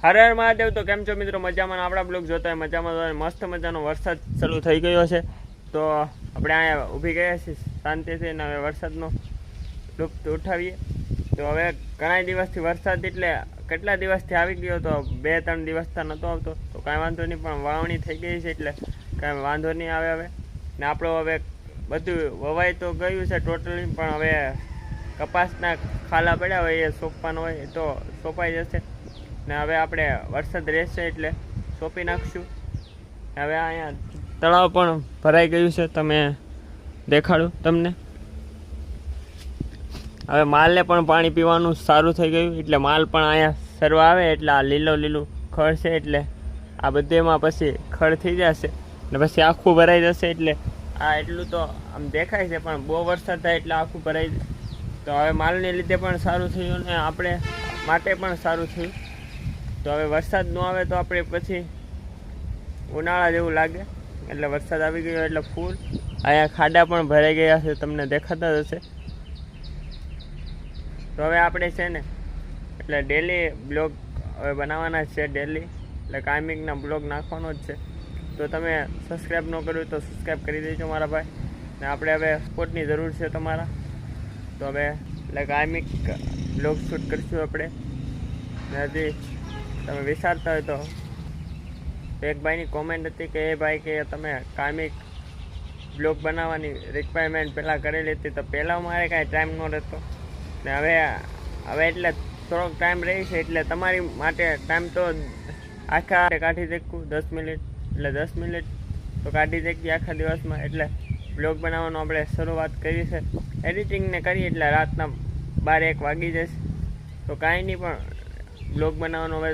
હર હર મહાદેવ। તો કેમ છો મિત્રો? મજામાં? આપણા બ્લોગ જોતા હોય મજામાં। મસ્ત મજાનો વરસાદ ચાલુ થઈ ગયો છે, તો આપણે અહીંયા ઊભી ગયા છીએ શાંતિથી, અને હવે વરસાદનો લુપ્ત ઉઠાવીએ। તો હવે ઘણા દિવસથી વરસાદ એટલે કેટલા દિવસથી આવી ગયો, તો 2-3 દિવસથી નહોતો આવતો, તો કાંઈ વાંધો નહીં, પણ વાવણી થઈ ગઈ છે એટલે કાંઈ વાંધો નહીં આવે હવે। ને આપણો હવે બધું વવાઈ તો ગયું છે ટોટલી, પણ હવે કપાસના ખાલા પડ્યા હોય એ સોંપવાનું હોય તો સોંપાઈ જશે, ને હવે આપણે વરસાદ રહેશે એટલે સોંપી નાખશું। હવે અહીંયા તળાવ પણ ભરાઈ ગયું છે, તમે દેખાડું તમને। હવે માલને પણ પાણી પીવાનું સારું થઈ ગયું, એટલે માલ પણ અહીંયા સરવા આવે એટલે આ લીલું ખડ છે, એટલે આ બધેમાં પછી ખડ થઈ જશે ને પછી આખું ભરાઈ જશે। એટલે આ એટલું તો આમ દેખાય છે, પણ બહુ વરસાદ થાય એટલે આખું ભરાઈ જાય। તો હવે માલને લીધે પણ સારું થયું ને આપણે માટે પણ સારું થયું। તો હવે વરસાદ ન આવે તો આપણે પછી ઉનાળા જેવું લાગે, એટલે વરસાદ આવી ગયો એટલે ફૂલ અહીંયા ખાડા પણ ભરાઈ ગયા છે, તમને દેખાતા જ હશે। તો હવે આપણે છે ને એટલે ડેલી બ્લોગ હવે બનાવવાના છે, ડેલી એટલે કાયમિકના બ્લોગ નાખવાનો જ છે। તો તમે સબસ્ક્રાઈબ ન કર્યું તો સબસ્ક્રાઈબ કરી દેજો મારા ભાઈ, ને આપણે હવે સપોર્ટની જરૂર છે તમારા। તો હવે એટલે કાયમિક બ્લોગ શૂટ કરીશું આપણે। ને હજી તમે વિચારતા હોય તો એક ભાઈની કોમેન્ટ હતી કે એ ભાઈ કે તમે કાયમિક બ્લોગ બનાવવાની રિક્વાયરમેન્ટ પહેલાં કરેલી હતી, તો પહેલાં મારે કાંઈ ટાઈમ ન રહેતો, ને હવે એટલે થોડોક ટાઈમ રહી છે, એટલે તમારી માટે ટાઈમ તો આખા કાઢી દેખું 10 મિનિટ, એટલે 10 મિનિટ તો કાઢી દેખીએ આખા દિવસમાં। એટલે બ્લોગ બનાવવાનું આપણે શરૂઆત કરી છે, એડિટિંગને કરીએ એટલે રાતના 12-1 વાગી જશે। તો કાંઈ નહીં, પણ બ્લોગ બનાવવાનું હવે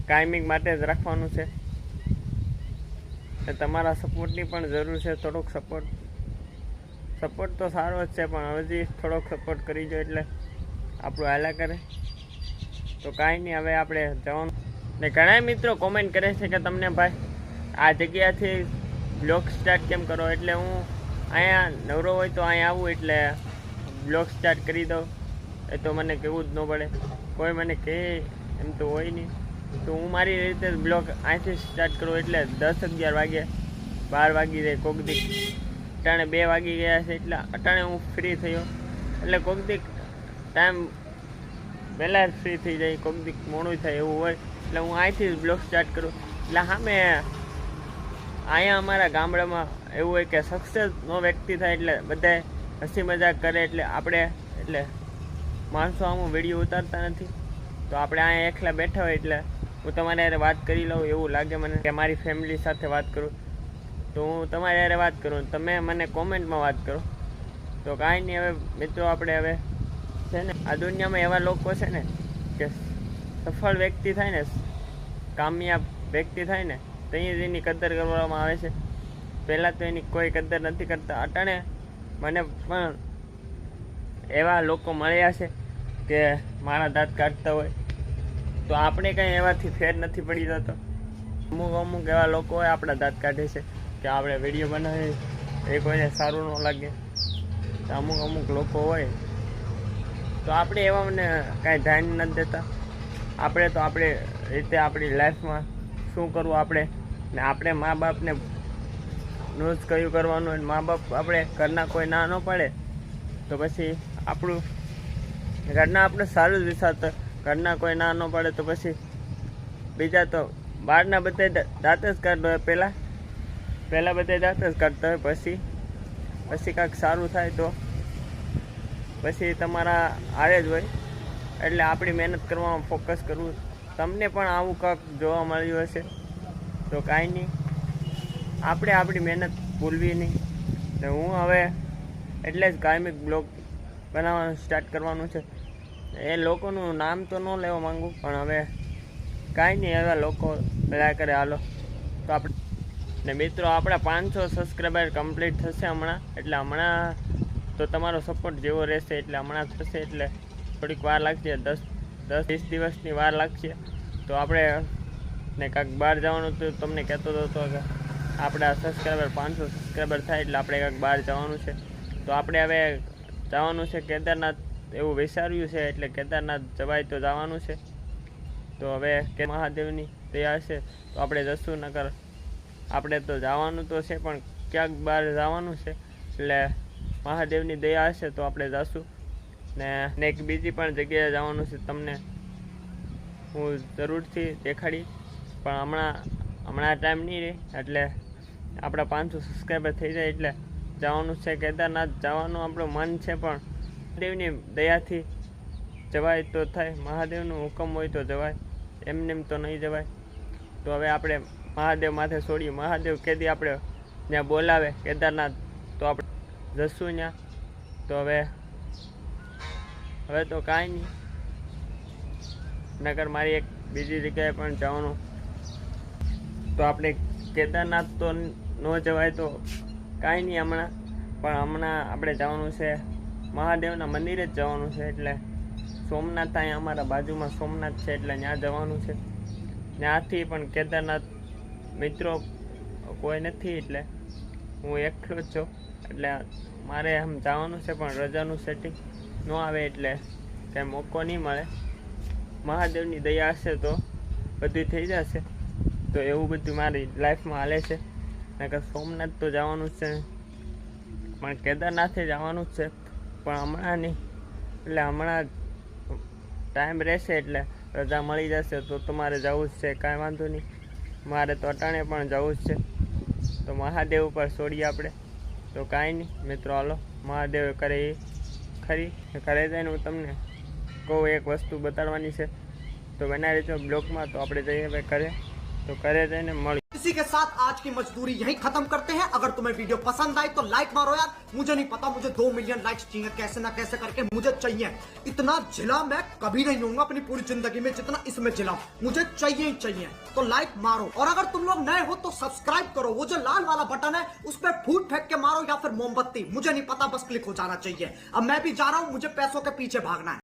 કાયમિક માટે જ રાખવાનું છે, તમારા સપોર્ટની પણ જરૂર છે। થોડોક સપોર્ટ તો સારો જ છે, પણ હજી થોડોક સપોર્ટ કરી દો એટલે આપણું હાલ્યા કરે। તો કાંઈ નહીં, હવે આપણે જવાનું। ને ઘણા મિત્રો કોમેન્ટ કરે છે કે તમને ભાઈ આ જગ્યાથી બ્લોગ સ્ટાર્ટ કેમ કરો, એટલે હું અહીંયા નવરો હોય તો અહીંયા આવું એટલે બ્લોગ સ્ટાર્ટ કરી દઉં, એ તો મને કહેવું જ ન પડે, કોઈ મને કહે એમ તો હોય નહીં। તો હું મારી રીતે બ્લોગ અહીંથી સ્ટાર્ટ કરું, એટલે 10-11 વાગે 12 વાગી જાય, કોક દી અટાણે 2 વાગી ગયા છે, એટલે અટાણે હું ફ્રી થયો, એટલે કોક દી ટાઈમ વહેલા ફ્રી થઈ જાય, કોક દી મોડું થાય એવું હોય, એટલે હું અહીંથી જ બ્લોગ સ્ટાર્ટ કરું। એટલે સામે અહીંયા અમારા ગામડામાં એવું હોય કે સક્સેસનો વ્યક્તિ થાય એટલે બધા હસી મજાક કરે, એટલે આપણે એટલે માણસો આમ વિડીયો ઉતારતા નથી, તો આપણે અહીંયા એકલા બેઠા હોય એટલે હું તમારી હારે વાત કરી લઉં એવું લાગે મને, કે મારી ફેમિલી સાથે વાત કરું, તો હું તમારી હારે વાત કરું, તમે મને કોમેન્ટમાં વાત કરો। તો કાંઈ નહીં, હવે મિત્રો આપણે હવે છે ને આ દુનિયામાં એવા લોકો છે ને કે સફળ વ્યક્તિ થાય ને, કામયાબ વ્યક્તિ થાય ને, તો અહીંયા એની કદર કરવામાં આવે છે। પહેલાં તો એની કોઈ કદર નથી કરતા, અટાણે મને પણ એવા લોકો મળ્યા છે કે મારા દાંત કાઢતા હોય, તો આપણે કંઈ એવાથી ફેર નથી પડી જતો। અમુક એવા લોકો હોય આપણા દાંત કાઢે છે કે આપણે વિડીયો બનાવીએ એ કોઈને સારું ન લાગે, તો અમુક લોકો હોય તો આપણે એવાને કાંઈ ધ્યાન નથી દેતા। આપણે તો આપણી રીતે આપણી લાઈફમાં શું કરવું આપણે, ને આપણે મા બાપને રોજ કયું કરવાનું, અને મા બાપ આપણે ઘરના કોઈ ના ન પાડે તો પછી આપણું ઘરના આપણે સારું જ વિચારતા, ઘરના કોઈ ના ન પાડે તો પછી બીજા તો બહારના બધા દાંત જ કાઢતા હોય, પહેલાં બધા દાંત જ કાઢતા હોય, પછી કાંઈક સારું થાય તો પછી તમારા હારે જ હોય, એટલે આપણી મહેનત કરવામાં ફોકસ કરવું। તમને પણ આવું કાંઈક જોવા મળ્યું હશે, તો કાંઈ નહીં, આપણે આપણી મહેનત ભૂલવી નહીં। ને હું હવે એટલે જ કાયમિક બ્લોગ બનાવવાનું સ્ટાર્ટ કરવાનું છે। એ લોકોનું નામ તો ન લેવા માંગુ, પણ હવે કાંઈ નહીં, એવા લોકો બધા કરે હાલો। તો આપણે ને મિત્રો આપણા 500 સબસ્ક્રાઈબર કમ્પ્લીટ થશે હમણાં, એટલે હમણાં તો તમારો સપોર્ટ જેવો રહેશે એટલે હમણાં થશે, એટલે થોડીક વાર લાગશે, 10-20 દિવસની વાર લાગશે। તો આપણે ને કાંઈક બહાર જવાનું તો તમને કહેતો હતો કે આપણા સબસ્ક્રાઈબર 500 સબસ્ક્રાઈબર થાય એટલે આપણે કાંઈક બહાર જવાનું છે, તો આપણે હવે જવાનું છે કેદારનાથ, એવું વિચાર્યું છે, એટલે કેદારનાથ જવાય તો જવાનું છે। તો તો હવે કે મહાદેવની દયા હશે તો આપણે જશું, નકર આપણે તો જવાનું તો છે પણ ક્યાંક બહાર જવાનું છે, એટલે મહાદેવની દયા હશે તો આપણે જશું ને એક બીજી પણ જગ્યાએ જવાનું છે, તમને હું જરૂરથી દેખાડી, પણ હમણાં ટાઈમ નહીં રહે, એટલે આપણા 500 સબસ્ક્રાઈબર થઈ જાય એટલે જવાનું છે કેદારનાથ. જવાનું આપણું મન છે પણ મહાદેવની દયાથી જવાય તો થાય, મહાદેવનું હુકમ હોય તો જવાય, એમને તો નહીં જવાય. તો હવે આપણે મહાદેવ માથે છોડીએ, મહાદેવ કેદી આપણે ત્યાં બોલાવે કેદારનાથ તો આપણે જશું ત્યાં. તો હવે તો કાંઈ નહીં, નગર મારી એક બીજી જગ્યાએ પણ જવાનું, તો આપણે કેદારનાથ તો ન જવાય તો કાંઈ નહીં હમણાં આપણે જવાનું છે મહાદેવના મંદિરે જ જવાનું છે, એટલે સોમનાથ અહીંયા અમારા બાજુમાં સોમનાથ છે એટલે ત્યાં જવાનું છે. ત્યાંથી પણ કેદારનાથ મિત્રો કોઈ નથી એટલે હું એકલો જ છું, એટલે મારે આમ જવાનું છે પણ રજાનું સેટિંગ ન આવે એટલે કાંઈ મોકો નહીં મળે. મહાદેવની દયા હશે તો બધું થઈ જશે, તો એવું બધું મારી લાઈફમાં હાલે છે. નકર સોમનાથ તો જવાનું જ છે પણ કેદારનાથે જવાનું જ છે, પણ હમણાં નહીં, એટલે હમણાં ટાઈમ રહેશે એટલે રજા મળી જશે તો તમારે જવું જ છે, કાંઈ વાંધો નહીં. મારે તો અટાણે પણ જવું જ છે, તો મહાદેવ ઉપર છોડીએ આપણે. તો કાંઈ નહીં મિત્રો, હાલો મહાદેવ કરે એ ખરી, ઘરે જઈને હું તમને કહું એક વસ્તુ બતાડવાની છે, તો બનાવી રહેજો બ્લોગમાં. તો આપણે જઈએ હવે ઘરે, તો ઘરે જઈને મળીએ. इसी के साथ आज की मजदूरी यहीं खत्म करते हैं। अगर तुम्हें वीडियो पसंद आई तो लाइक मारो यार, मुझे नहीं पता, मुझे 2 मिलियन लाइक्स चाहिए, कैसे ना कैसे करके मुझे चाहिए। इतना जिला मैं कभी नहीं लूंगा अपनी पूरी जिंदगी में जितना इसमें जिला, मुझे चाहिए ही चाहिए। तो लाइक मारो, और अगर तुम लोग नए हो तो सब्सक्राइब करो, वो जो लाल वाला बटन है उस पर फूट फेंक के मारो या फिर मोमबत्ती, मुझे नहीं पता, बस क्लिक हो जाना चाहिए। अब मैं भी जा रहा हूँ, मुझे पैसों के पीछे भागना है।